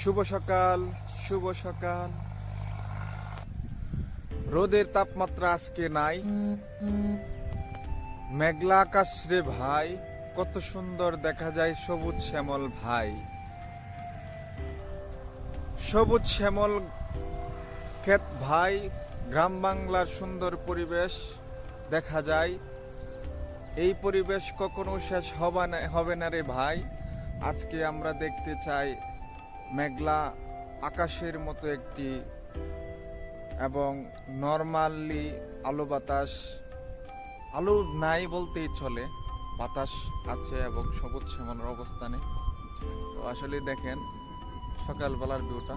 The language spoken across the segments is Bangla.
শুভ সকাল, শুভ সকাল। রোদের তাপমাত্রা আজকে নাই, মেঘলা আকাশ রে ভাই, কত সুন্দর দেখা যায় সবুজ শ্যামল ভাই। সবুজ শ্যামল ক্ষেত ভাই, গ্রাম বাংলার সুন্দর পরিবেশ দেখা যায়। এই পরিবেশ কখনো শেষ হবে না রে ভাই। আজকে আমরা দেখতে চাই মেঘলা আকাশের মতো একটি এবং নরমালি আলো নাই বলতেই চলে, বাতাস আছে এবং সবুজ শ্যামলের অবস্থানে। তো আসলে দেখেন সকালবেলার ভিউটা।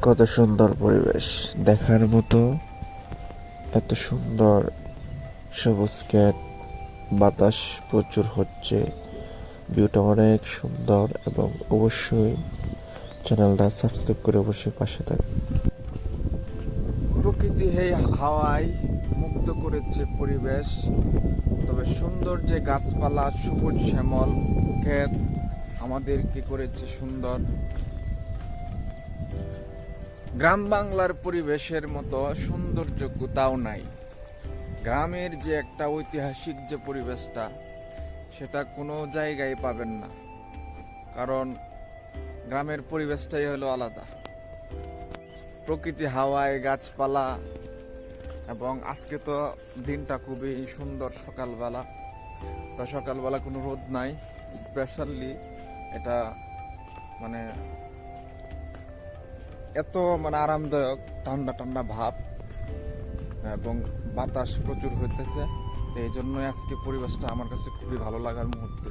কত সুন্দর পরিবেশ দেখার মতো, এত সুন্দর সবুজ ক্ষেত, বাতাস প্রচুর হচ্ছে, ভিউটা অনেক সুন্দর। এবং অবশ্যই চ্যানেলটা সাবস্ক্রাইব করে অবশ্যই পাশে থাকবেন। প্রকৃতি এই হাওয়ায় মুগ্ধ করেছে পরিবেশ। তবে সুন্দর যে গাছপালা, সবুজ শ্যামল ক্ষেত আমাদেরকে করেছে সুন্দর। গ্রাম বাংলার পরিবেশের মতো সৌন্দর্য কোথাও নাই। গ্রামের যে একটা ঐতিহাসিক যে পরিবেশটা, সেটা কোনো জায়গায় পাবেন না, কারণ গ্রামের পরিবেশটাই হলো আলাদা। প্রকৃতি, হাওয়ায়, গাছপালা, এবং আজকে তো দিনটা খুবই সুন্দর। সকালবেলা তো সকালবেলা কোনো রোদ নাই, স্পেশালি এটা মানে এত আরামদায়ক, ঠান্ডা ঠান্ডা ভাব এবং বাতাস প্রচুর হইতেছে। এই জন্যই আজকে পরিবেশটা আমার কাছে খুবই ভালো লাগার মুহূর্ত।